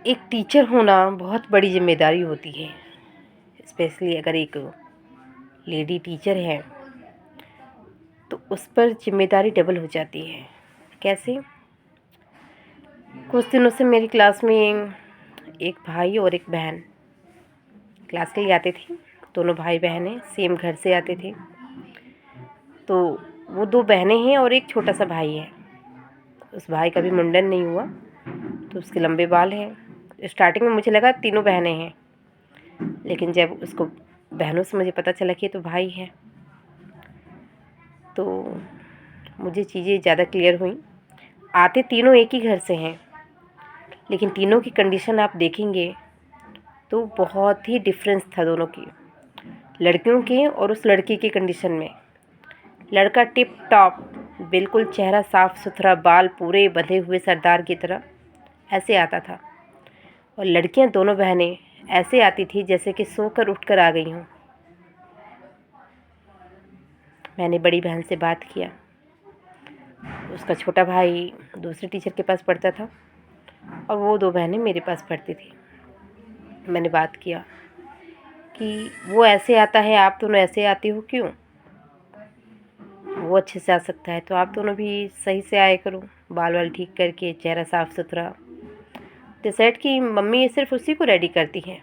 एक टीचर होना बहुत बड़ी जिम्मेदारी होती है। स्पेशली अगर एक लेडी टीचर है तो उस पर जिम्मेदारी डबल हो जाती है। कैसे? कुछ दिनों से मेरी क्लास में एक भाई और एक बहन क्लास के लिए आते थे। दोनों भाई बहनें सेम घर से आते थे। तो वो दो बहनें हैं और एक छोटा सा भाई है। उस भाई का भी मुंडन नहीं हुआ तो उसके लंबे बाल हैं। स्टार्टिंग में मुझे लगा तीनों बहनें हैं, लेकिन जब उसको बहनों से मुझे पता चला कि ये तो भाई है तो मुझे चीज़ें ज़्यादा क्लियर हुई। आते तीनों एक ही घर से हैं, लेकिन तीनों की कंडीशन आप देखेंगे तो बहुत ही डिफरेंस था दोनों की, लड़कियों के और उस लड़की की कंडीशन में। लड़का टिप टॉप, बिल्कुल चेहरा साफ़ सुथरा, बाल पूरे बंधे हुए सरदार की तरह ऐसे आता था, और लड़कियां दोनों बहनें ऐसे आती थी जैसे कि सोकर उठकर आ गई हों। मैंने बड़ी बहन से बात किया। उसका छोटा भाई दूसरे टीचर के पास पढ़ता था और वो दो बहनें मेरे पास पढ़ती थी। मैंने बात किया कि वो ऐसे आता है, आप दोनों ऐसे आती हो क्यों? वो अच्छे से आ सकता है तो आप दोनों भी सही से आए करो, बाल वाल ठीक करके, चेहरा साफ़ सुथरा। डिसाइड कि मम्मी सिर्फ उसी को रेडी करती हैं।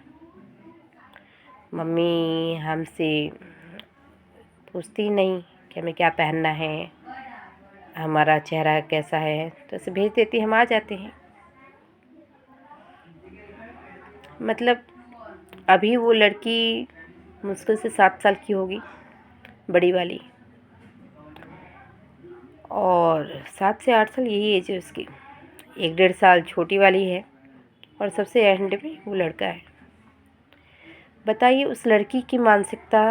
मम्मी हमसे पूछती ही नहीं कि हमें क्या पहनना है, हमारा चेहरा कैसा है, तो ऐसे भेज देती, हम आ जाते हैं। मतलब अभी वो लड़की मुश्किल से 7 साल की होगी, बड़ी वाली, और 7 से 8 साल यही एज है उसकी। 1-1.5 साल छोटी वाली है और सबसे एंड में वो लड़का है। बताइए उस लड़की की मानसिकता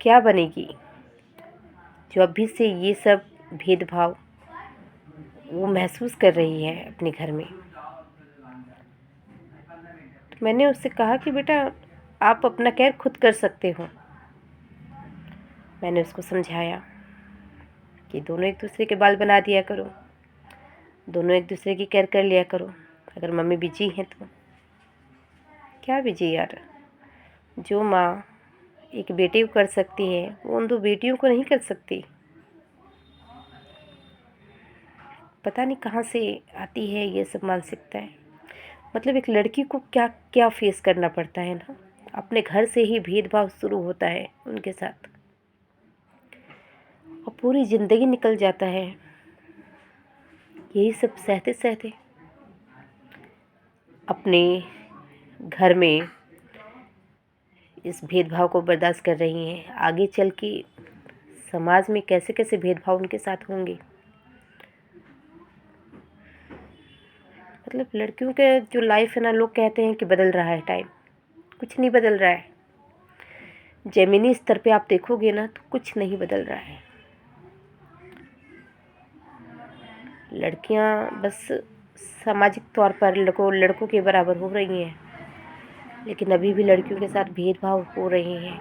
क्या बनेगी जो अभी से ये सब भेदभाव वो महसूस कर रही है अपने घर में। तो मैंने उससे कहा कि बेटा आप अपना केयर खुद कर सकते हो। मैंने उसको समझाया कि दोनों एक दूसरे के बाल बना दिया करो, दोनों एक दूसरे की केयर कर लिया करो। अगर मम्मी बिजी हैं तो क्या बिजी यार, जो माँ एक बेटे को कर सकती है वो उन दो बेटियों को नहीं कर सकती। पता नहीं कहाँ से आती है ये सब मानसिकताएं। मतलब एक लड़की को क्या क्या फेस करना पड़ता है ना, अपने घर से ही भेदभाव शुरू होता है उनके साथ और पूरी ज़िंदगी निकल जाता है यही सब सहते सहते। अपने घर में इस भेदभाव को बर्दाश्त कर रही हैं, आगे चल के समाज में कैसे कैसे भेदभाव उनके साथ होंगे। मतलब लड़कियों के जो लाइफ है ना, लोग कहते हैं कि बदल रहा है टाइम, कुछ नहीं बदल रहा है। ज़मीनी स्तर पे आप देखोगे ना तो कुछ नहीं बदल रहा है। लड़कियां बस सामाजिक तौर पर लड़कों के बराबर हो रही हैं, लेकिन अभी भी लड़कियों के साथ भेदभाव हो रहे हैं।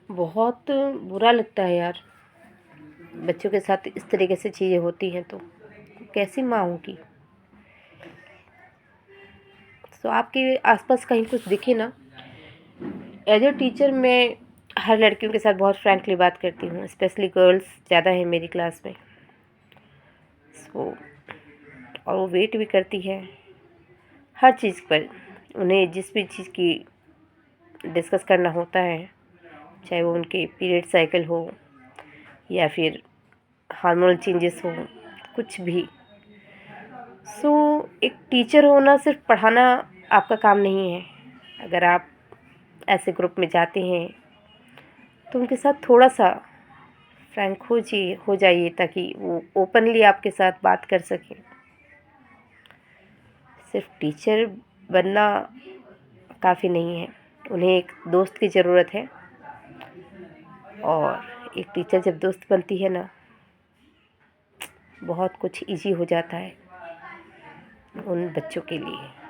बहुत बुरा लगता है यार, बच्चों के साथ इस तरीके से चीज़ें होती हैं तो कैसी माँ होगी। तो आपके आसपास कहीं कुछ दिखे ना, एज ए टीचर मैं हर लड़कियों के साथ बहुत फ्रैंकली बात करती हूँ। स्पेशली गर्ल्स ज़्यादा है मेरी क्लास में, सो और वो वेट भी करती है हर चीज़ पर। उन्हें जिस भी चीज़ की डिस्कस करना होता है, चाहे वो उनके पीरियड साइकिल हो या फिर हार्मोनल चेंजेस हो, कुछ भी। सो एक टीचर होना सिर्फ पढ़ाना आपका काम नहीं है। अगर आप ऐसे ग्रुप में जाते हैं तो उनके साथ थोड़ा सा फ्रैंक हो जाइए ताकि वो ओपनली आपके साथ बात कर सकें। सिर्फ टीचर बनना काफ़ी नहीं है, उन्हें एक दोस्त की ज़रूरत है। और एक टीचर जब दोस्त बनती है ना, बहुत कुछ इजी हो जाता है उन बच्चों के लिए।